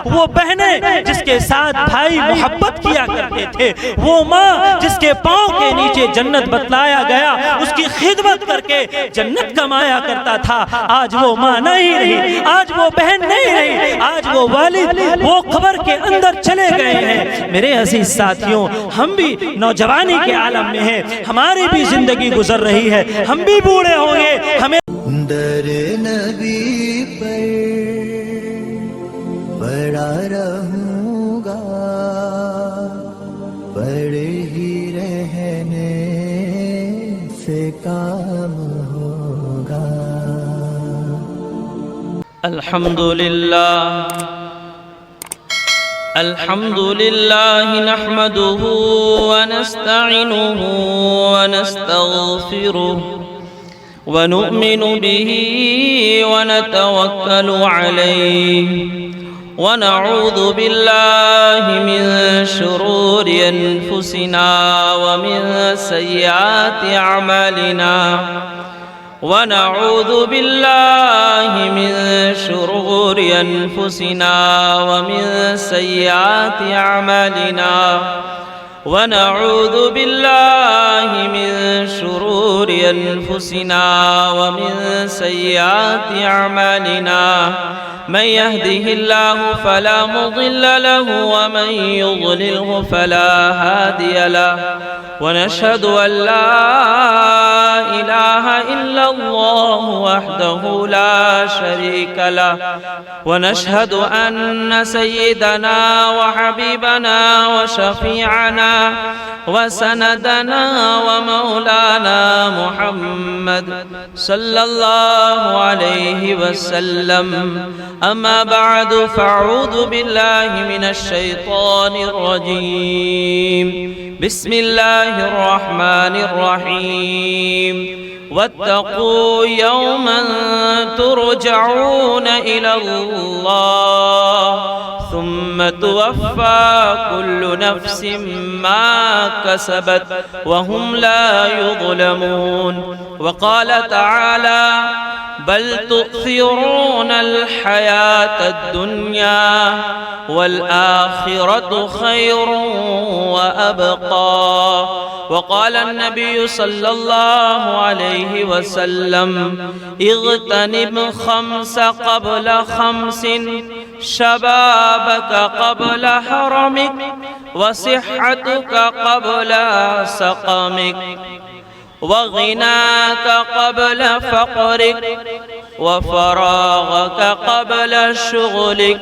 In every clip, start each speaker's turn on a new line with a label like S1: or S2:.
S1: وہ بہنیں جس کے ساتھ بھائی محبت کیا کرتے تھے، وہ ماں جس کے پاؤں کے نیچے جنت بتلایا گیا، اس کی خدمت کر کے جنت کمایا کرتا تھا، آج وہ ماں نہیں رہی، آج وہ بہن نہیں رہی، آج وہ والد وہ قبر کے اندر چلے گئے ہیں۔ میرے عزیز ساتھیوں، ہم بھی نوجوانی کے عالم میں ہیں، ہماری بھی زندگی گزر رہی ہے، ہم بھی بوڑھے ہوں گے، ہمیں
S2: در نبی پر پڑا رہوں گا، پڑے ہی رہنے سے کام ہوگا۔
S3: الحمد لله نحمده ونستعينه ونستغفره ونؤمن به ونتوكل عليه ونعوذ بالله من شرور أنفسنا ومن سيئات أعمالنا ونعوذ بالله من شرور أنفسنا ومن سيئات أعمالنا ونعوذ بالله من شرور أنفسنا ومن سيئات أعمالنا من يهده الله فلا مضل له ومن يضلله فلا هادي له ونشهد أن لا إله إلا الله وحده لا شريك له ونشهد أن سيدنا وحبيبنا وشفيعنا وسندنا ومولانا محمد صلى الله عليه وسلم أما بعد فأعوذ بالله من الشيطان الرجيم بسم الله الرحمن الرحيم واتقوا يوما ترجعون إلى الله ثم توفى كل نفس ما كسبت وهم لا يظلمون وقال تعالى بل تؤثرون الحياة الدنيا والآخرة خير وأبقى وقال النبي صلى الله عليه وسلم اغتنم خمس قبل خمس شبابك قبل حرمك وصحتك قبل سقمك وغناك قبل فقرك وفراغك قبل شغلك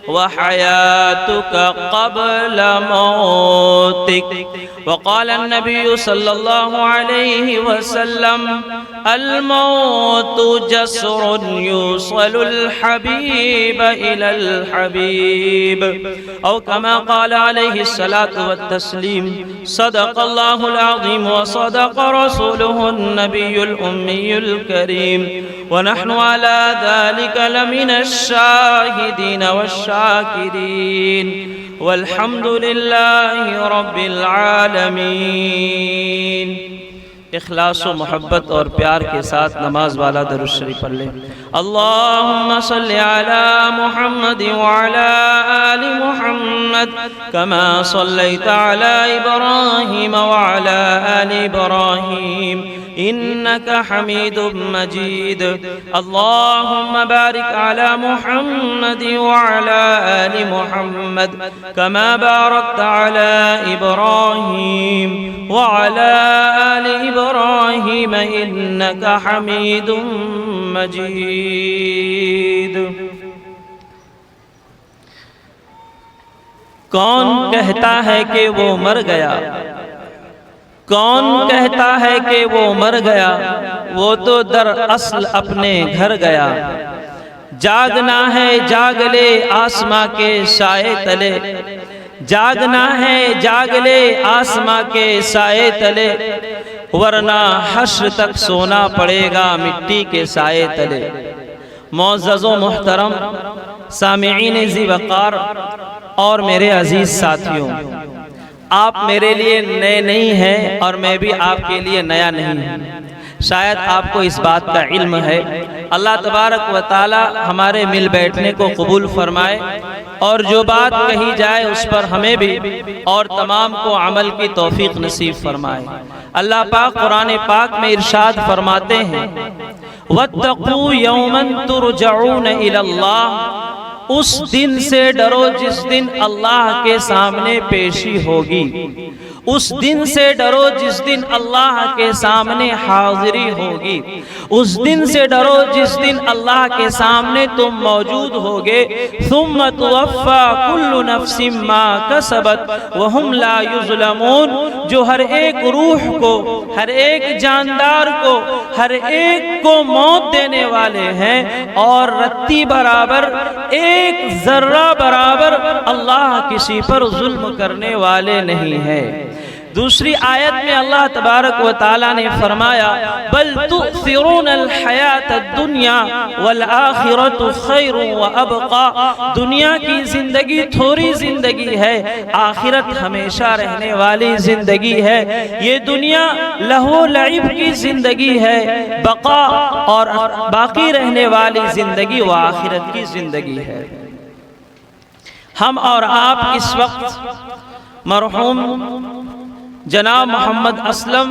S3: وحياتك قبل موتك وقال النبي صلى الله عليه وسلم الموت جسر يوصل الحبيب إلى الحبيب أو كما قال عليه الصلاة والتسليم صدق الله العظيم وصدق رسوله النبي الأمي الكريم ونحن على ذلك لمن الشاهدين والشاكرين والحمد لله رب العالمين۔ اخلاص و محبت اور پیار کے ساتھ نماز والا درود شریف پڑھ لیں۔ اللہم صل علی محمد وعلی آل محمد کما صلیت علی ابراہیم وعلی آل ابراہیم انک حمید مجید۔ اللہم بارک علی محمد وعلی آل محمد کما بارکت علی ابراہیم وعلی آل ابراہیم انک حمید مجید۔ کون کہتا ہے کہ وہ مر گیا، کون کہتا ہے کہ وہ مر گیا، وہ تو در اصل اپنے گھر گیا۔ جاگنا ہے جاگ لے آسماں کے سائے تلے، جاگنا ہے جاگ لے آسماں کے سائے تلے، ورنہ حشر تک سونا پڑے گا مٹی کے سائے تلے۔ معزز و محترم سامعین ذی وقار اور میرے عزیز ساتھیوں، آپ میرے لیے نئے نہیں ہیں اور میں بھی آپ کے لیے نیا نہیں ہوں، شاید آپ کو اس بات کا علم ہے۔ اللہ تبارک و تعالی ہمارے مل بیٹھنے کو قبول فرمائے، اور جو بات کہی جائے اس پر ہمیں بھی اور تمام کو عمل کی توفیق نصیب فرمائے۔ اللہ پاک قرآن پاک میں ارشاد فرماتے ہیں وَاتَّقُوا يَوْمًا تُرْجَعُونَ إِلَى اللَّهِ، اس دن سے ڈرو جس دن اللہ کے سامنے پیشی ہوگی، اس دن سے ڈرو جس دن اللہ کے سامنے حاضری ہوگی، اس دن سے ڈرو جس دن اللہ کے سامنے تم موجود ہوگے۔ ثم توفى كل نفس ما كسبت وهم لا يظلمون، جو ہر ایک روح کو، ہر ایک جاندار کو، ہر ایک کو موت دینے والے ہیں، اور رتی برابر، ایک ذرہ برابر اللہ کسی پر ظلم کرنے والے نہیں ہیں۔ دوسری آیت میں اللہ تبارک و تعالیٰ نے فرمایا بل تؤثرون الحیات الدنیا والآخرت خیر وابقا، دنیا کی زندگی تھوڑی زندگی ہے، آخرت ہمیشہ رہنے والی زندگی ہے۔ یہ دنیا لہو لعب کی زندگی ہے، بقا اور باقی رہنے والی زندگی وہ آخرت کی زندگی ہے۔ ہم اور آپ اس وقت مرحوم جناب محمد اسلم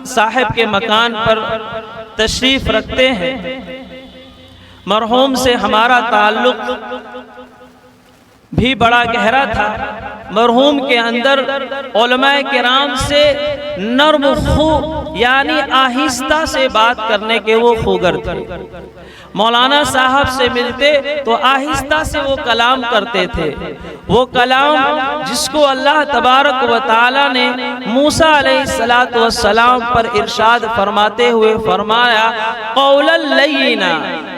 S3: صاحب کے مکان پر تشریف رکھتے ہیں۔ مرحوم سے ہمارا تعلق بھی بڑا گہرا تھا۔ مرحوم کے اندر علماء کرام سے نرم خو یعنی آہستہ سے بات کرنے کے وہ خوگر تھے۔ مولانا صاحب سے ملتے تو آہستہ سے وہ کلام کرتے تھے، وہ کلام جس کو اللہ تبارک و تعالی نے موسیٰ علیہ السلام پر ارشاد فرماتے ہوئے فرمایا قولا لینا،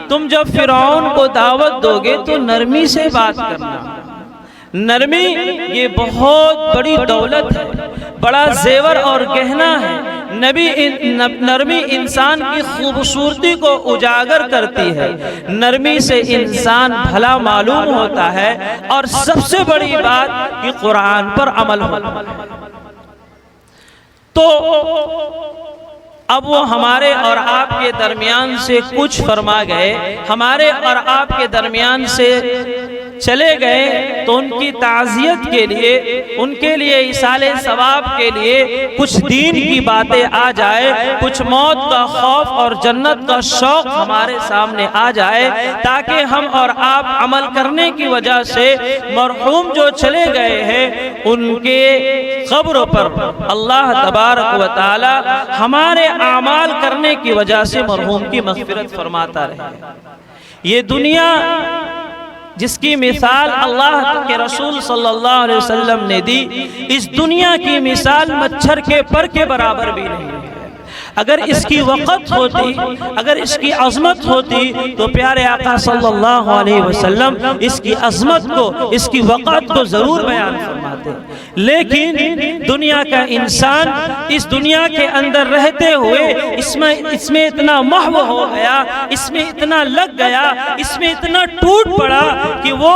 S3: تم جب فرعون کو دعوت دو گے تو نرمی سے بات کرنا۔ نرمی یہ بہت بڑی دولت ہے، بڑا زیور اور گہنا ہے۔ نرمی انسان کی خوبصورتی کو اجاگر کرتی ہے، نرمی سے انسان بھلا معلوم ہوتا ہے، اور سب سے بڑی بات کہ قرآن پر عمل ہوتا ہے۔ تو اب وہ ہمارے اور آپ کے درمیان سے کچھ فرما گئے، ہمارے اور آپ کے درمیان سے چلے گئے، تو ان کی تعزیت کے لیے، ان کے لیے ایصال ثواب کے لیے کچھ دین کی باتیں آ جائے، کچھ موت کا خوف اور جنت کا شوق ہمارے سامنے آ جائے، تاکہ ہم اور آپ عمل کرنے کی وجہ سے مرحوم جو چلے گئے ہیں ان کے قبر پر اللہ تبارک و تعالی ہمارے اعمال کرنے کی وجہ سے مرحوم کی مغفرت فرماتا رہے۔ یہ دنیا جس کی مثال اللہ کے رسول صلی اللہ علیہ وسلم نے دی، اس دنیا کی مثال مچھر کے پر کے برابر بھی نہیں ہے۔ اگر اس کی وقت ہوتی، اگر اس کی عظمت ہوتی تو پیارے آقا صلی اللہ علیہ وسلم اس کی عظمت کو، اس کی وقت کو ضرور بیان فرماتے، لیکن دنیا کا انسان اس دنیا کے اندر رہتے ہوئے اس میں اتنا محو ہو گیا، اس میں اتنا لگ گیا، اس میں اتنا ٹوٹ پڑا کہ وہ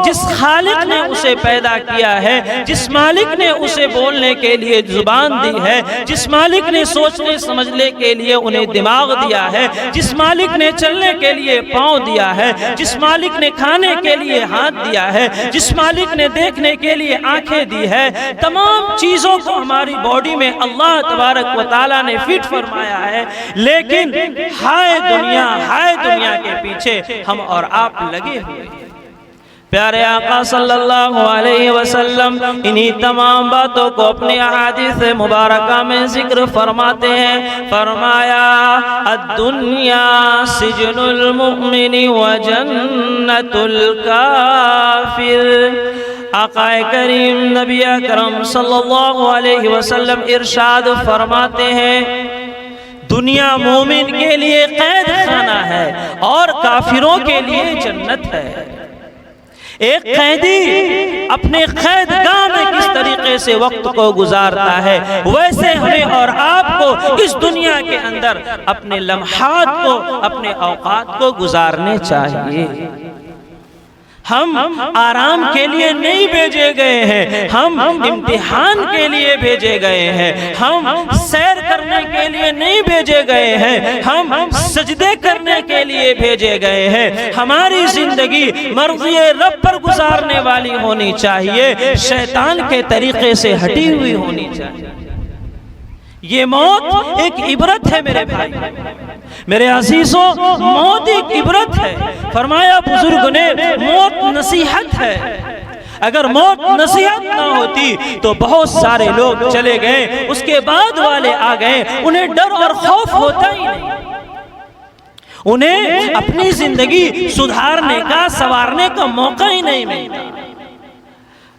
S3: جس خالق نے اسے پیدا کیا ہے، جس مالک نے اسے بولنے کے لیے زبان دی ہے، جس مالک نے سوچنے سمجھنے کے لیے انہیں دماغ دیا ہے، جس مالک نے چلنے کے لیے پاؤں دیا ہے، جس مالک نے کھانے کے لیے ہاتھ دیا ہے، جس مالک نے دیکھنے کے لیے آنکھیں دی ہے، تمام چیزوں کو ہماری باڈی میں اللہ تبارک و تعالیٰ نے فٹ فرمایا ہے، لیکن ہائے دنیا کے پیچھے ہم اور آپ لگے ہوئے ہیں۔ پیارے آقا صلی اللہ علیہ وسلم انہی تمام باتوں کو اپنے احادیث مبارکہ میں ذکر فرماتے ہیں۔ فرمایا الدنیا سجن المؤمن وجنت الکافر۔ آقا کریم نبی اکرم صلی اللہ علیہ وسلم ارشاد فرماتے ہیں دنیا مومن کے لیے قید خانہ ہے اور کافروں کے لیے جنت ہے۔ ایک قیدی اپنے قید گاہ میں کس طریقے سے وقت کو گزارتا ہے، ویسے ہمیں اور آپ کو اس دنیا کے اندر اپنے لمحات کو، اپنے اوقات کو گزارنے چاہیے۔ ہم آرام کے لیے نہیں بھیجے گئے ہیں، ہم امتحان کے لیے بھیجے گئے ہیں، ہم سیر کرنے کے لیے نہیں بھیجے گئے ہیں، ہم سجدے کرنے کے لیے بھیجے گئے ہیں۔ ہماری زندگی مرضی رب پر گزارنے والی ہونی چاہیے، شیطان کے طریقے سے ہٹی ہوئی ہونی چاہیے۔ یہ موت ایک عبرت ہے میرے بھائی، میرے عزیزوں، موت ایک عبرت ہے۔ فرمایا بزرگ نے موت نصیحت ہے۔ اگر موت نصیحت نہ ہوتی تو بہت سارے لوگ چلے گئے، اس کے بعد والے آ گئے، انہیں ڈر اور خوف ہوتا ہی نہیں، انہیں اپنی زندگی سدھارنے کا، سنوارنے کا موقع ہی نہیں ملتا۔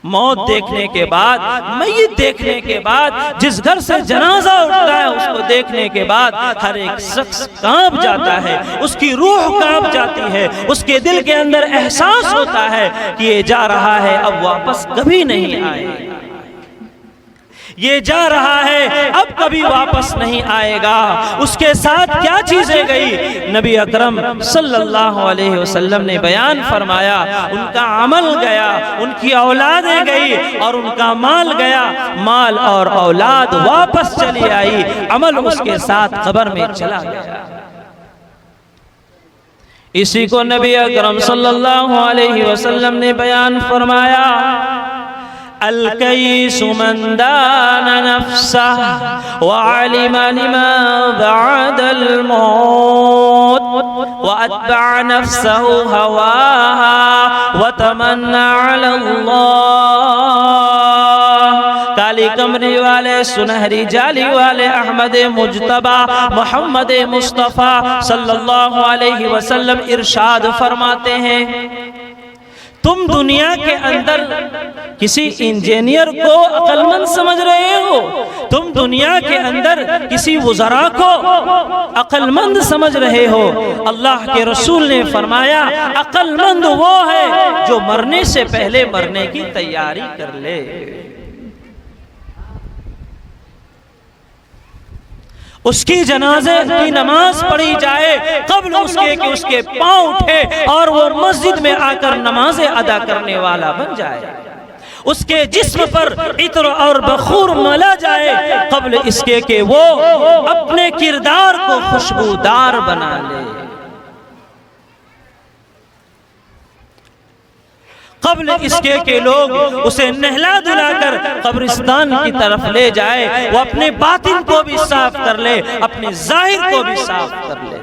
S3: موت دیکھنے کے بعد، میت دیکھنے کے بعد، جس گھر سے جنازہ اٹھتا ہے اس کو دیکھنے کے بعد ہر ایک شخص کانپ جاتا ہے، اس کی روح کانپ جاتی ہے، اس کے دل کے اندر احساس ہوتا ہے کہ یہ جا رہا ہے، اب واپس کبھی نہیں آئے گا، یہ جا رہا ہے، اب کبھی واپس نہیں آئے گا۔ اس کے ساتھ کیا چیزیں گئی؟ نبی اکرم صلی اللہ علیہ وسلم نے بیان فرمایا، ان کا عمل گیا، ان کی اولادیں گئی اور ان کا مال گیا، مال اور اولاد واپس چلی آئی، عمل اس کے ساتھ قبر میں چلا گیا۔ اسی کو نبی اکرم صلی اللہ علیہ وسلم نے بیان فرمایا، الکیس من دان نفسه وعلم لما بعد الموت واتبع نفسه هواها وتمنى على الله۔ کالی کمری والے، سنہری جالی والے، احمد مجتبی محمد مصطفیٰ صلی اللہ علیہ وسلم ارشاد فرماتے ہیں، تم دنیا کے اندر کسی انجینئر کو عقل مند سمجھ رہے ہو، تم دنیا کے اندر کسی وزراء کو عقل مند سمجھ رہے ہو، اللہ کے رسول نے فرمایا عقل مند وہ ہے جو مرنے سے پہلے مرنے کی تیاری کر لے۔ اس کی جنازے کی نماز پڑھی جائے قبل اس کے کہ اس کے پاؤں اٹھے اور وہ مسجد میں آ کر نمازیں ادا کرنے والا بن جائے، اس کے جسم پر عطر اور بخور ملا جائے قبل اس کے کہ وہ اپنے کردار کو خوشبودار بنا لے، قبل اس کے کہ لوگ اسے نہلا دھلا کر قبرستان کی طرف لے جائے، وہ اپنے باطن کو بھی صاف کر لے، اپنے ظاہر کو بھی صاف کر لے۔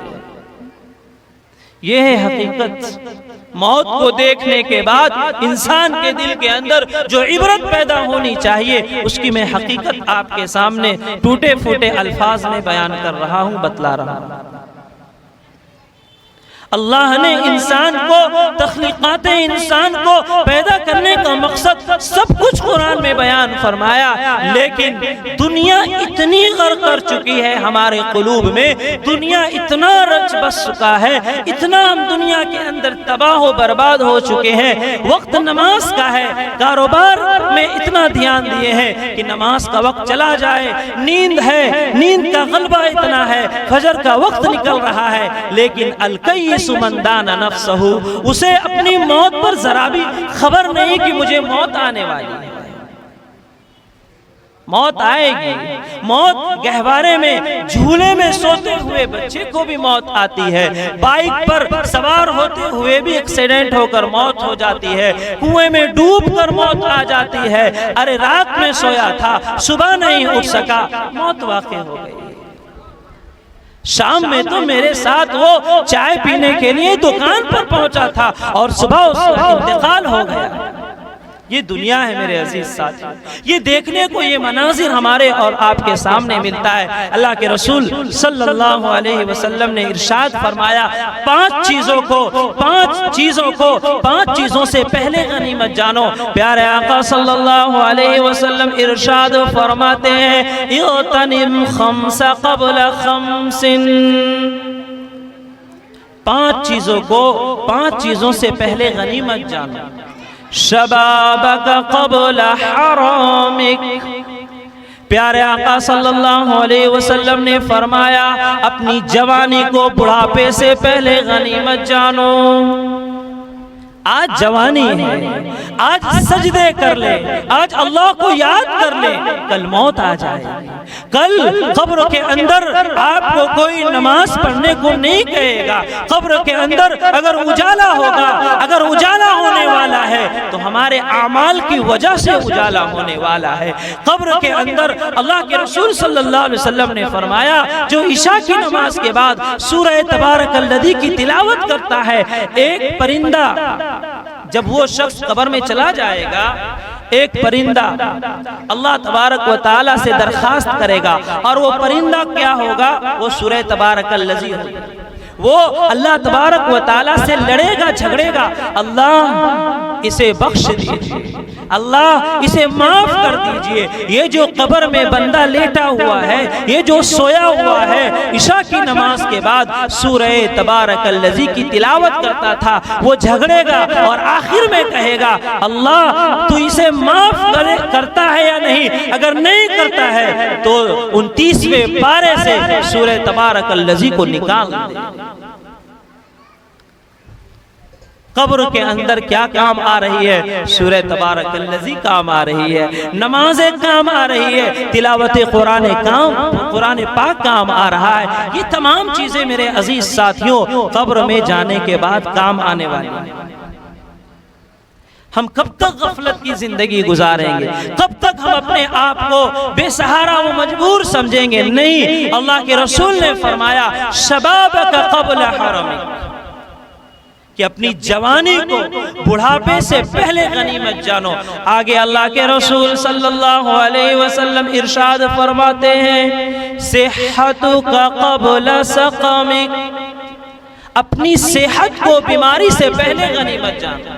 S3: یہ ہے حقیقت۔ موت کو دیکھنے کے بعد انسان کے دل کے اندر جو عبرت پیدا ہونی چاہیے، اس کی میں حقیقت آپ کے سامنے ٹوٹے پھوٹے الفاظ میں بیان کر رہا ہوں، بتلا رہا ہوں۔ اللہ نے انسان کو، تخلیقات انسان کو پیدا کرنے کا مقصد سب کچھ قرآن میں بیان فرمایا، لیکن دنیا اتنی غرق کر چکی ہے ہمارے قلوب میں، دنیا اتنا رچ بس چکا ہے، اتنا ہم دنیا کے اندر تباہ و برباد ہو چکے ہیں، وقت نماز کا ہے، کاروبار میں اتنا دھیان دیے ہیں کہ نماز کا وقت چلا جائے، نیند ہے، نیند کا غلبہ اتنا ہے، فجر کا وقت نکل رہا ہے، لیکن الکیس من دان نفسہ، اسے اپنی موت پر ذرا بھی خبر نہیں کہ مجھے موت آنے والی ہے، موت آئے گی۔ موت گہوارے میں، جھولے میں سوتے ہوئے بچے کو بھی موت آتی ہے، بائک پر سوار ہوتے ہوئے بھی ایکسیڈنٹ ہو کر موت ہو جاتی ہے، کنویں میں ڈوب کر موت آ جاتی ہے، ارے رات میں سویا تھا، صبح نہیں اٹھ سکا، موت واقع ہو گئی۔ شام میں تو میرے ساتھ وہ چائے پینے کے لیے دکان پر پہنچا تھا اور صبح اس کا انتقال ہو گیا۔ یہ دنیا ہے میرے عزیز ساتھی، یہ دیکھنے کو یہ مناظر ہمارے اور آپ کے سامنے ملتا ہے۔ اللہ کے رسول صلی اللہ علیہ وسلم نے ارشاد فرمایا، پانچ چیزوں سے پہلے غنیمت جانو۔ پیارے آقا صلی اللہ علیہ وسلم ارشاد فرماتے ہیں، اغتنم خمس قبل خمس، پانچ چیزوں سے پہلے غنیمت جانو۔ شبابک قبل حرامک، پیارے آقا صلی اللہ علیہ وسلم نے فرمایا اپنی جوانی کو بڑھاپے سے پہلے غنیمت جانو۔
S1: آج جوانی ہے، آج سجدے کر لے، آج اللہ کو یاد کر لے، کل موت آ جائے گی، کل قبر کے اندر آپ کو کوئی نماز پڑھنے کو نہیں کہے گا۔ قبر کے اندر اگر اجالا ہوگا، اگر اجالا ہونے والا ہے تو ہمارے اعمال کی وجہ سے اجالا ہونے والا ہے۔ قبر کے اندر اللہ کے رسول صلی اللہ علیہ وسلم نے فرمایا جو عشاء کی نماز کے بعد سورہ تبارک الذی کی تلاوت کرتا ہے، ایک پرندہ جب وہ شخص قبر میں چلا جائے گا، ایک پرندہ اللہ تبارک و تعالی سے درخواست کرے گا، اور وہ پرندہ کیا ہوگا؟ وہ سورہ تبارک الذی ہوگا۔ وہ اللہ تبارک و تعالی سے لڑے گا، جھگڑے گا، اللہ اسے بخش دیجئے، اللہ اسے معاف کر دیجئے۔ یہ جو قبر میں بندہ لیٹا ہوا ہے، یہ جو سویا ہوا ہے، عشاء کی نماز کے بعد سورہ تبارک الذی کی تلاوت کرتا تھا، وہ جھگڑے گا اور آخر میں کہے گا اللہ تو اسے معاف کرتا ہے یا نہیں؟ اگر نہیں کرتا ہے تو 29ویں پارے سے سورہ تبارک الذی کو نکال دے۔ قبر کے اندر کیا کام آ رہی ہے؟ سورہ تبارک الذی کام آ رہی ہے، نمازیں کام آ رہی ہے، تلاوت قرآن پاک کام آ رہا ہے۔ یہ تمام چیزیں میرے عزیز ساتھیوں قبر میں جانے کے بعد کام آنے والی ہیں۔ ہم کب تک غفلت کی زندگی گزاریں گے؟ کب تک ہم اپنے آپ کو بے سہارا و مجبور سمجھیں گے؟ نہیں، اللہ کے رسول نے فرمایا شبابک قبل حرمک، کہ اپنی جوانی کو بڑھاپے سے پہلے غنیمت جانو۔ آگے اللہ کے رسول صلی اللہ علیہ وسلم ارشاد فرماتے ہیں صحتک قبل سقمک، اپنی صحت کو بیماری سے پہلے غنیمت جانو،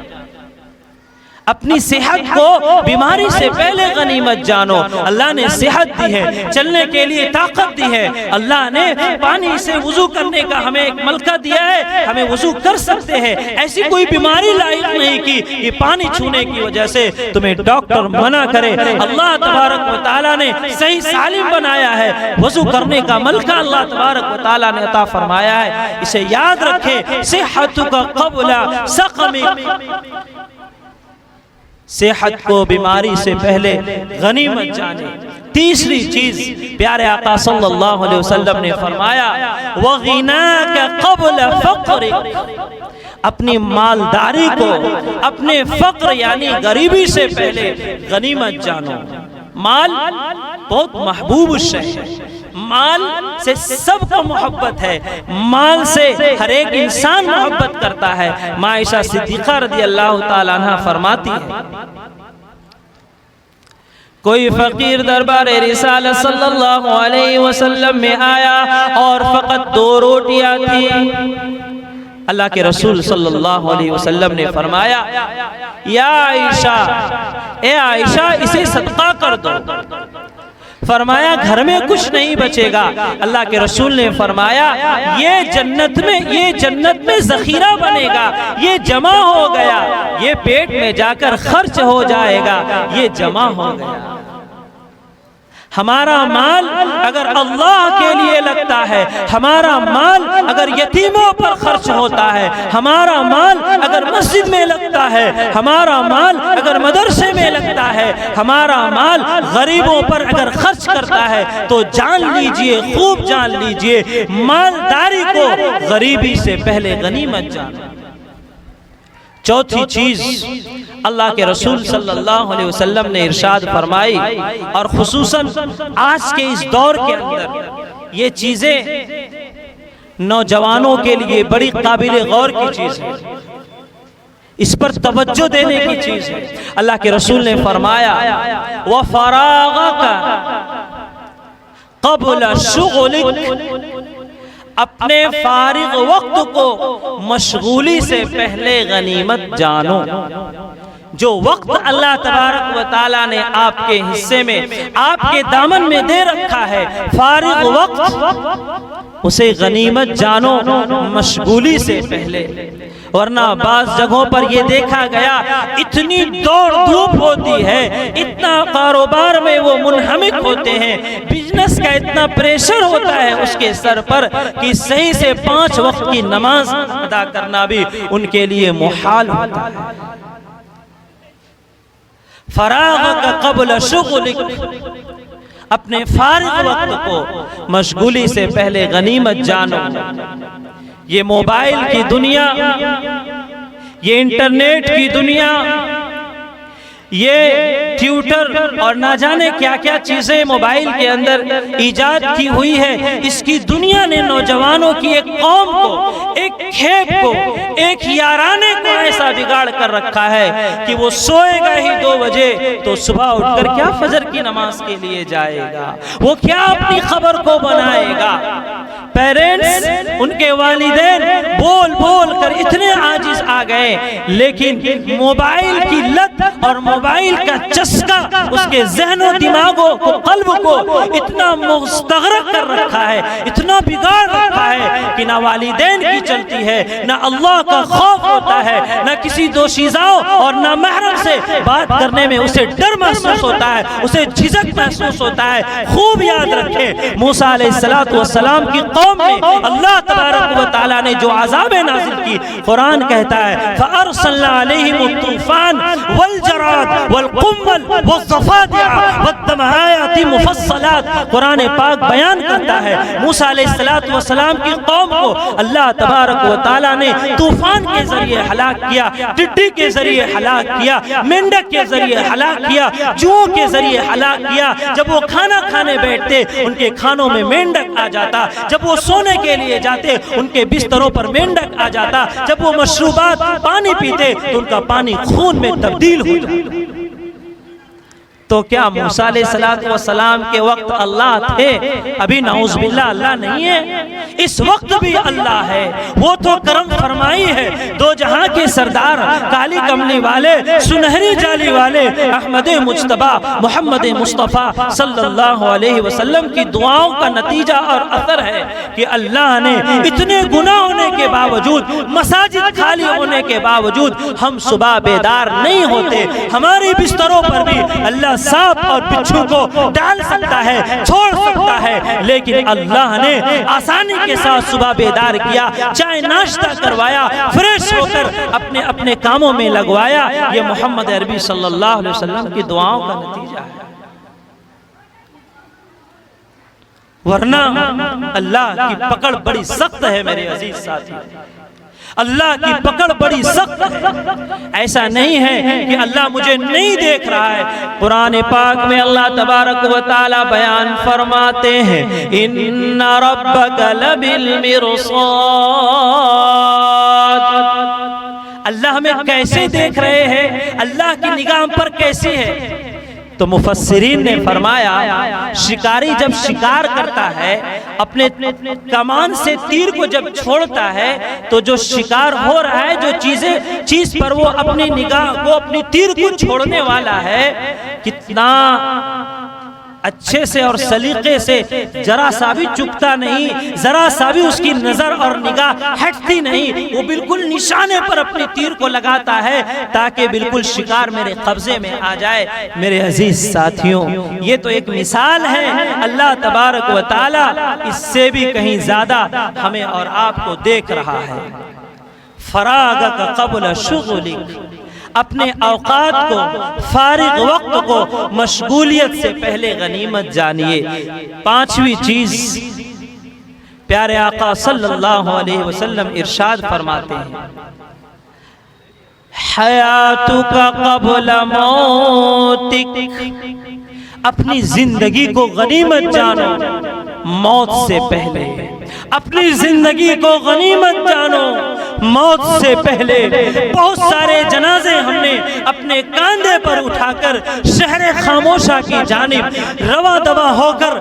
S1: اپنی صحت کو بیماری سے پہلے غنیمت جانو۔ اللہ نے صحت دی ہے، چلنے کے لیے طاقت دی ہے، اللہ نے پانی سے وضو کرنے کا ہمیں ایک ملکہ دیا ہے، ہمیں وضو کر سکتے ہیں، ایسی کوئی بیماری لاحق نہیں کی یہ پانی چھونے کی وجہ سے تمہیں ڈاکٹر منع کرے۔ اللہ تبارک و تعالیٰ نے صحیح سالم بنایا ہے، وضو کرنے کا ملکہ اللہ تبارک و تعالیٰ نے عطا فرمایا ہے۔ اسے یاد رکھے صحتک قبل سقمک، صحت کو بیماری سے پہلے غنیمت جانے۔ تیسری چیز پیارے آقا صلی اللہ علیہ وسلم نے فرمایا وَغِنَاكَ قَبْلَ فَقْرِكَ، اپنی مالداری کو اپنے فقر یعنی غریبی سے پہلے غنیمت جانو۔ مال بہت محبوب شے ہے، مال سے سب کو محبت ہے، مال سے ہر ایک انسان محبت کرتا ہے۔ ماں عائشہ صدیقہ رضی اللہ تعالیٰ عنہ فرماتی ہے کوئی فقیر دربار رسالت صلی اللہ علیہ وسلم میں آیا اور فقط 2 روٹیاں تھیں۔ اللہ کے رسول صلی اللہ علیہ وسلم نے فرمایا یا عائشہ، اے عائشہ اسے صدقہ کر دو۔ فرمایا گھر میں کچھ نہیں بچے گا۔ اللہ کے رسول نے فرمایا یہ جنت میں ذخیرہ بنے گا، یہ جمع ہو گیا، یہ پیٹ میں جا کر خرچ ہو جائے گا، یہ جمع ہو گیا۔ ہمارا مال اگر اللہ کے لیے لگتا ہے، ہمارا مال اگر یتیموں پر خرچ ہوتا ہے، ہمارا مال اگر مسجد میں لگتا ہے، ہمارا مال اگر مدرسے میں لگتا ہے، ہمارا مال غریبوں پر اگر خرچ کرتا ہے تو جان لیجئے، خوب جان لیجئے، مالداری کو غریبی سے پہلے غنیمت جانو۔ چوتھی چیز اللہ کے رسول صلی اللہ علیہ وسلم نے ارشاد فرمائی، اور خصوصاً آج کے اس دور کے اندر یہ چیزیں نوجوانوں کے لیے بڑی قابل غور کی چیز ہے، اس پر توجہ دینے کی چیز ہے۔ اللہ کے رسول نے فرمایا وَفَرَاغَكَ قَبْلَ شُغْلِكَ، اپنے فارغ وقت کو مشغولی سے پہلے غنیمت جانو۔ جو وقت اللہ تبارک و تعالیٰ نے آپ کے حصے میں، آپ کے دامن میں دے رکھا ہے، فارغ وقت اسے غنیمت جانو مشغولی سے پہلے۔ ورنہ بعض جگہوں پر یہ دیکھا گیا اتنی دوڑ دھوپ ہوتی ہے، اتنا کاروبار میں وہ منہمک ہوتے ہیں، بزنس کا اتنا پریشر ہوتا ہے اس کے سر پر کہ صحیح سے 5 وقت کی نماز ادا کرنا بھی ان کے لیے محال ہوتا ہے۔ فراغک قبل شغلک، اپنے فارغ وقت کو مشغولی سے پہلے غنیمت جانو۔ یہ موبائل کی دنیا، یہ انٹرنیٹ کی دنیا، یہ ٹیوٹر اور نہ جانے کیا کیا چیزیں موبائل کے اندر ایجاد کی ہوئی ہے، اس کی دنیا نے نوجوانوں کی ایک قوم کو، ایک کھیپ کو، ایک یارانے کو ایسا بگاڑ کر رکھا ہے کہ وہ سوئے گا ہی 2 بجے تو صبح اٹھ کر کیا فجر کی نماز کے لیے جائے گا، وہ کیا اپنی خبر کو بنائے گا۔ پیرنٹس، ان کے والدین بول بول کر اتنے عاجز آ گئے، لیکن موبائل کی لت اور موبائل کا چسکا اس کے ذہن و دماغوں کو، قلب کو اتنا مستغرق کر رکھا ہے، اتنا بگاڑ رکھا ہے کہ نہ والدین کی چلتی ہے، نہ اللہ کا خوف ہوتا ہے، نہ کسی دوشیزاؤں اور نہ محرم سے بات کرنے میں اسے ڈر محسوس ہوتا ہے، اسے جھجک محسوس ہوتا ہے۔ خوب یاد رکھیں، موسیٰ علیہ السلام کی قوم میں اللہ تبارک و تعالیٰ نے جو عذاب نازل کی، قرآن کہتا ہے فَأَرْسَلْنَا عَلَيْهِمُ الطُّوفَانَ وَالْجَرَادَ وَالْقُمَّلَ وَالضَّفَادِعَ وَالدَّمَ آیَاتٍ مُفَصَّلَاتٍ۔ قرآن پاک بیان کرتا ہے موسیٰ علیہ السلام کی قوم کو اللہ تبارک و تعالیٰ نے طوفان کے ذریعے ہلاک کیا، ٹڈی کے ذریعے ہلاک کیا، مینڈک کے ذریعے ہلاک کیا، جوؤں کے ذریعے ہلاک کیا۔ جب وہ کھانا کھانے بیٹھتے ان کے کھانوں میں مینڈک آ جاتا، جب وہ سونے کے لیے جاتے ان کے بستروں پر مینڈک آ جاتا، جب وہ مشروبات پانی پیتے تو ان کا پانی خون میں تبدیل ہو جاتا۔ تو کیا موسیٰ علیہ السلام کے وقت اللہ تھے؟ ابھی نعوذ باللہ اللہ نہیں ہے، اس وقت بھی اللہ ہے۔ وہ تو کرم فرمائی ہے، 2 جہاں کے سردار، کالی کملی والے، سنہری جالی والے، احمد مجتبیٰ محمد مصطفیٰ صلی اللہ علیہ وسلم کی دعاؤں کا نتیجہ اور اثر ہے کہ اللہ نے اتنے گناہ ہونے کے باوجود، مساجد خالی ہونے کے باوجود ہم صبح بیدار نہیں ہوتے۔ ہماری بستروں پر بھی اللہ سانپ اور بچھو کو ڈال سکتا ہے، چھوڑ سکتا ہے، لیکن اللہ نے آسانی کے ساتھ صبح بیدار کیا، چائے ناشتہ کروایا، فریش ہو کر اپنے اپنے کاموں میں لگوایا۔ یہ محمد عربی صلی اللہ علیہ وسلم کی دعاؤں کا نتیجہ ہے۔ ورنہ اللہ کی پکڑ بڑی سخت ہے میرے عزیز ساتھی، اللہ کی پکڑ بڑی سخت ہے۔ ایسا نہیں ہے کہ اللہ مجھے نہیں دیکھ رہا ہے۔ قرآن پاک میں اللہ تبارک و تعالی بیان فرماتے ہیں ان ربک لبالمرصاد، اللہ ہمیں کیسے دیکھ رہے ہیں، اللہ کی نگاہ پر کیسی ہے؟ تو مفسرین نے فرمایا شکاری جب شکار کرتا ہے، اپنے کمان سے تیر کو جب چھوڑتا ہے تو جو شکار ہو رہا ہے، جو چیز پر وہ اپنی نگاہ کو، اپنی تیر کو چھوڑنے والا ہے، کتنا اچھے سے اور سلیقے سے، ذرا سا بھی چکتا نہیں، ذرا سا بھی اس کی نظر اور نگاہ ہٹتی نہیں، وہ بالکل نشانے پر اپنی تیر کو لگاتا ہے تاکہ بالکل شکار میرے قبضے میں آ جائے۔ میرے عزیز ساتھیوں، یہ تو ایک مثال ہے، اللہ تبارک و تعالی اس سے بھی کہیں زیادہ ہمیں اور آپ کو دیکھ رہا ہے۔ فراغک قبل شغلک، اپنے اوقات کو، فارغ وقت کو مشغولیت سے پہلے غنیمت جانیے۔ 5ویں چیز پیارے آقا صلی اللہ علیہ وسلم ارشاد فرماتے ہیں حیاتک قبل موتک، اپنی زندگی کو غنیمت جانو موت سے پہلے، اپنی زندگی کو غنیمت جانو موت سے پہلے۔ بہت سارے جنازے ہم نے اپنے کاندھے پر اٹھا کر شہر خاموشہ کی جانب رواں دواں ہو کر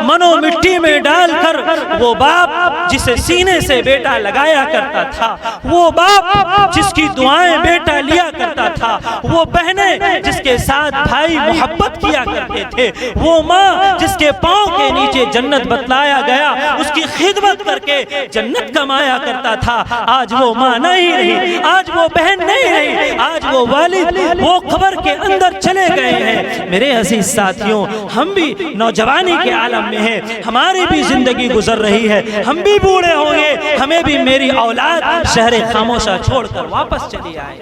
S1: منو مٹی میں ڈال کر، وہ باپ جسے سینے سے بیٹا لگایا کرتا تھا، وہ باپ جس کی دعائیں بیٹا لیا کرتا تھا، وہ بہنیں جس کے ساتھ بھائی محبت کیا کرتے تھے، وہ ماں جس کے پاؤں کے نیچے جنت بتلایا گیا، اس کی خدمت کر کے جنت کمایا کرتا تھا، آج وہ ماں نہیں رہی، آج وہ بہن نہیں رہی، آج وہ والد وہ قبر کے اندر چلے گئے ہیں۔ میرے عزیز ساتھیوں، ہم بھی نوجوانی کے عالم میں ہیں، ہماری بھی زندگی گزر رہی ہے، ہم بھی بوڑھے ہوں گے، ہمیں بھی میری اولاد شہر خاموشہ چھوڑ کر واپس چلی آئے۔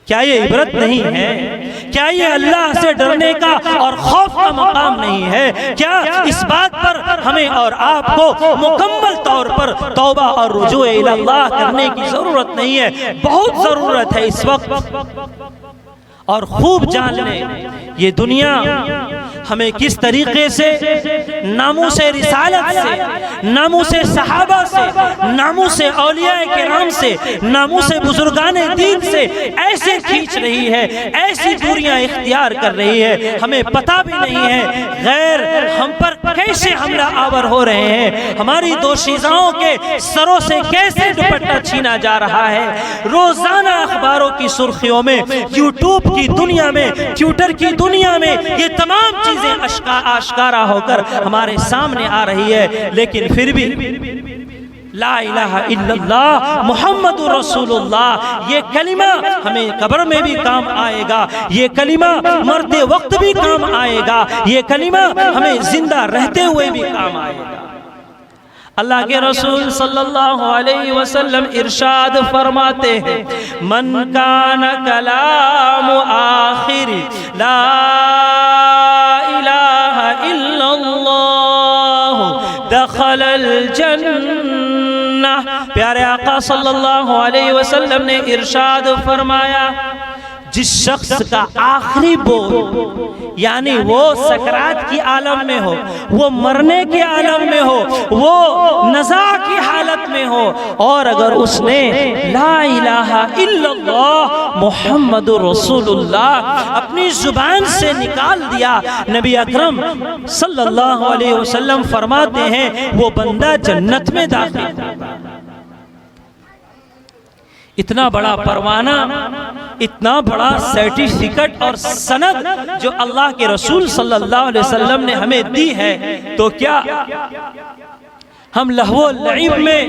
S1: کیا یہ عبرت نہیں ہے؟ کیا یہ اللہ سے ڈرنے کا اور خوف کا مقام نہیں ہے؟ کیا اس بات پر ہمیں اور آپ کو مکمل طور پر توبہ اور رجوع الی اللہ کرنے کی ضرورت نہیں ہے؟ بہت ضرورت ہے اس وقت۔ اور خوب جان لیں یہ دنیا ہمیں کس طریقے سے ناموس رسالت سے، ناموس صحابہ سے، ناموس اولیاء کرام سے، ناموس بزرگان دین سے ایسے کھینچ رہی ہے، ایسی دوریاں اختیار کر رہی ہے، ہمیں پتہ بھی نہیں ہے غیر ہم پر کیسے حملہ آور ہو رہے ہیں، ہماری دوشیزاؤں کے سروں سے کیسے دوپٹہ چھینا جا رہا ہے۔ روزانہ اخباروں کی سرخیوں میں، یوٹیوب کی دنیا میں، ٹویٹر کی دنیا میں یہ تمام چیزیں آشکارا ہو کر ہمارے سامنے آ رہی ہے، لیکن پھر بھی لا الہ الا اللہ محمد رسول اللہ یہ کلمہ ہمیں قبر میں بھی کام آئے گا، یہ کلمہ مرتے وقت بھی کام آئے گا، یہ کلمہ ہمیں زندہ رہتے ہوئے بھی کام آئے گا۔ اللہ کے رسول صلی اللہ علیہ وسلم ارشاد فرماتے ہیں، من کان کلام آخر لا الہ الا اللہ دخل الجنہ۔ پیارے آقا صلی اللہ علیہ وسلم نے ارشاد فرمایا، جس شخص کا آخری بول یعنی وہ سکرات کی عالم میں ہو، وہ مرنے کی عالم میں ہو، وہ نزاع کی حالت میں ہو، اور اگر اس نے لا الہ الا اللہ محمد رسول اللہ اپنی زبان سے نکال دیا، نبی اکرم صلی اللہ علیہ وسلم فرماتے ہیں وہ بندہ جنت میں داخل ہوگا۔ اتنا بڑا پروانہ، اتنا بڑا سرٹیفکیٹ اور سند جو اللہ کے رسول صلی اللہ علیہ وسلم نے ہمیں دی ہے، تو کیا ہم لہو و لعب میں،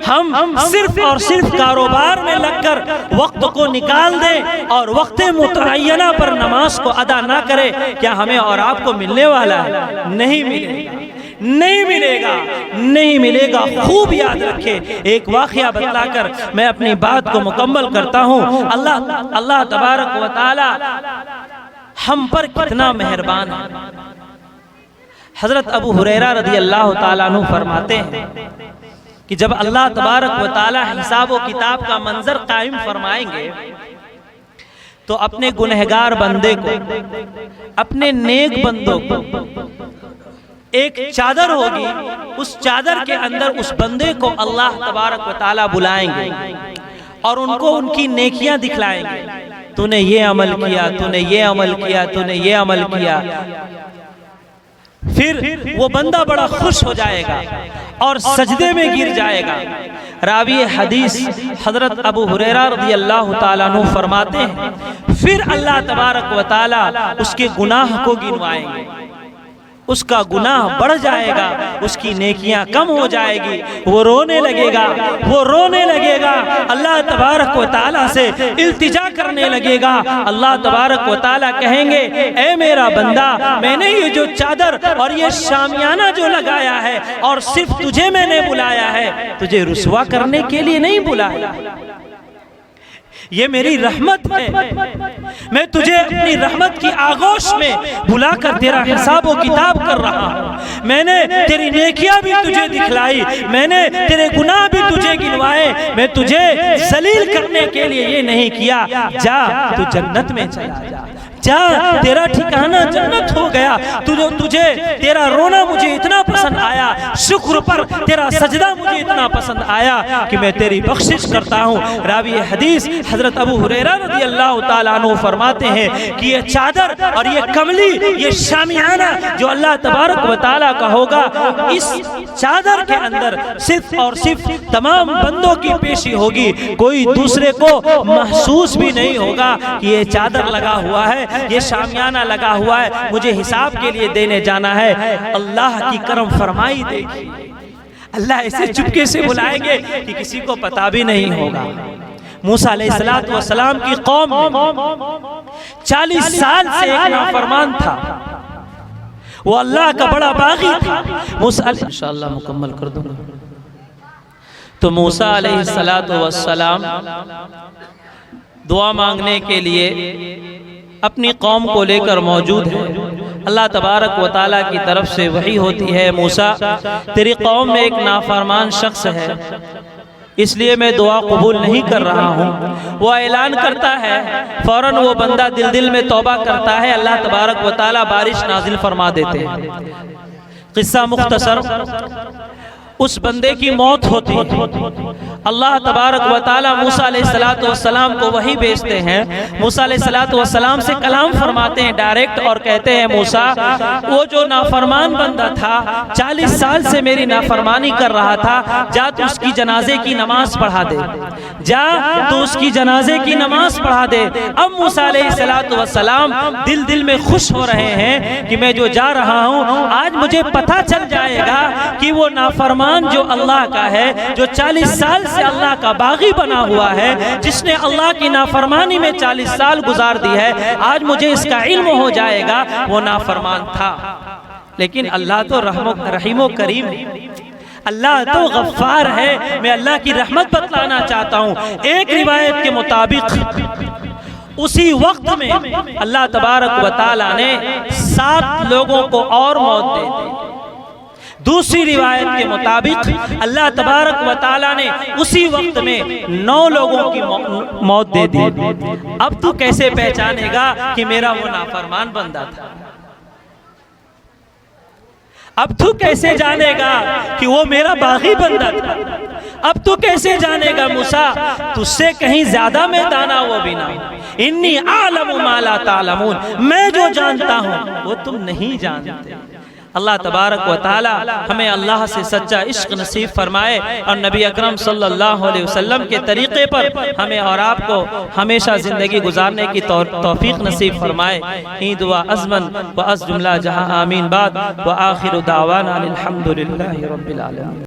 S1: ہم صرف اور صرف کاروبار میں لگ کر وقت کو نکال دیں اور وقت متعینہ پر نماز کو ادا نہ کریں؟ کیا ہمیں اور آپ کو ملنے والا ہے؟ نہیں ملے گا، نہیں ملے گا، نہیں ملے گا۔ خوب یاد رکھے، ایک واقعہ بتلا کر میں اپنی بات کو مکمل کرتا ہوں۔ اللہ تبارک و تعالی ہم پر کتنا مہربان ہے۔ حضرت ابو ہریرہ رضی اللہ تعالیٰ عنہ فرماتے ہیں کہ جب اللہ تبارک و تعالی حساب و کتاب کا منظر قائم فرمائیں گے تو اپنے گنہگار بندے کو، اپنے نیک بندوں کو ایک چادر ہوگی، اس چادر کے اندر اس بندے کو اللہ تبارک و تعالی بلائیں گے اور ان کو ان کی نیکیاں دکھلائیں گے، تو نے یہ عمل کیا، تو نے یہ عمل کیا، تو نے یہ عمل کیا۔ پھر وہ بندہ بڑا خوش ہو جائے گا اور سجدے میں گر جائے گا۔ راوی حدیث حضرت ابو ہریرہ رضی اللہ تعالیٰ عنہ فرماتے ہیں پھر اللہ تبارک و تعالی اس کے گناہ کو گنوائیں گے، اس کا گناہ بڑھ جائے گا، اس کی نیکیاں کم ہو جائے گی، وہ رونے لگے گا، وہ رونے لگے گا، اللہ تبارک و تعالیٰ سے التجا کرنے لگے گا۔ اللہ تبارک و تعالیٰ کہیں گے اے میرا بندہ، میں نے یہ جو چادر اور یہ شامیانہ جو لگایا ہے اور صرف تجھے میں نے بلایا ہے، تجھے رسوا کرنے کے لیے نہیں بلایا، یہ میری رحمت ہے، میں تجھے اپنی رحمت کی آغوش میں بلا کر تیرا حساب و کتاب کر رہا ہوں، میں نے تیری نیکیاں بھی تجھے دکھلائی، میں نے تیرے گناہ بھی تجھے گنوائے، میں تجھے ذلیل کرنے کے لیے یہ نہیں کیا، جا تو جنت میں چلا جا، جا تیرا ٹھکانہ جنت ہو گیا، تجھے تیرا رونا مجھے اتنا پسند آیا، شکر پر تیرا سجدہ مجھے اتنا پسند آیا کہ میں تیری بخشش کرتا ہوں۔ راوی حدیث حضرت ابو ہریرہ رضی اللہ تعالیٰ عنہ فرماتے ہیں کہ یہ چادر اور یہ کملی، یہ شامیانہ جو اللہ تبارک و تعالیٰ کا ہوگا، اس چادر کے اندر صرف اور صرف تمام بندوں کی پیشی ہوگی، کوئی دوسرے کو محسوس بھی نہیں ہوگا کہ یہ چادر لگا ہوا ہے، یہ شامیانہ لگا ہوا ہے، مجھے حساب کے لیے دینے جانا ہے۔ اللہ کی کرم فرمائی دے گی، اللہ ایسے چپکے سے بلائیں گے کہ کسی کو پتا بھی نہیں ہوگا۔ موسیٰ علیہ السلام کی قوم 40 سال سے ایک نافرمان تھا، وہ اللہ کا بڑا باغی تھا۔ انشاءاللہ مکمل کر دوں گا۔ تو موسیٰ علیہ السلام دعا مانگنے کے لیے اپنی قوم کو لے کر موجود ہے۔ اللہ تبارک و تعالیٰ کی طرف سے وحی ہوتی ہے، موسیٰ تیری قوم میں ایک نافرمان شخص ہے، اس لیے میں دعا قبول نہیں کر رہا ہوں۔ وہ اعلان کرتا ہے، فوراً وہ بندہ دل میں توبہ کرتا ہے، اللہ تبارک و تعالیٰ بارش نازل فرما دیتے ہیں۔ قصہ مختصر، اس بندے کی موت ہوتی ہے، اللہ تبارک و تعالیٰ موسیٰ علیہ السلام کو وحی بھیجتے ہیں، موسیٰ علیہ السلام سے کلام فرماتے ہیں ڈائریکٹ، اور کہتے ہیں موسیٰ وہ جو نافرمان بندہ تھا 40 سال سے میری نافرمانی کر رہا تھا، جا تو اس کی جنازے کی نماز پڑھا دے، جا تو اس کی جنازے کی نماز پڑھا دے۔ اب موسیٰ علیہ السلام دل میں خوش ہو رہے ہیں کہ میں جو جا رہا ہوں آج مجھے پتہ چل جائے گا کہ وہ نافرمان جو اللہ کا ہے، جو 40 سال سے اللہ کا باغی بنا ہوا ہے، جس نے اللہ کی نافرمانی میں 40 سال گزار دی ہے، آج مجھے اس کا علم ہو جائے گا وہ نافرمان تھا۔ لیکن اللہ تو رحیم و کریم ہے، اللہ تو غفار ہے۔ میں اللہ کی رحمت بتلانا چاہتا ہوں۔ ایک روایت کے مطابق اسی وقت میں اللہ تبارک و تعالیٰ نے 7 لوگوں کو اور موت دے دی۔ دوسری روایت کے مطابق اللہ تبارک و تعالیٰ نے اسی وقت میں 9 لوگوں کی موت دے دی۔ اب تو کیسے پہچانے گا کہ میرا وہ نافرمان بندہ تھا؟ اب تو کیسے جانے گا کہ وہ میرا باغی بندہ تھا؟ اب تو کیسے جانے گا موسیٰ تجھ سے کہیں زیادہ میں دانا وہ بھی نہ ہوں، انی اعلم ما لا تعلمون، میں جو جانتا ہوں وہ تم نہیں جانتے۔ اللہ تبارک و تعالی ہمیں اللہ سے سچا عشق نصیب فرمائے، اور نبی اکرم صلی اللہ علیہ وسلم کے طریقے پر ہمیں اور آپ کو ہمیشہ زندگی گزارنے کی توفیق نصیب فرمائے۔ این دعا ازمن و از جملہ جہاں آمین بعد، و آخر دعوانا الحمدللہ رب العالمین۔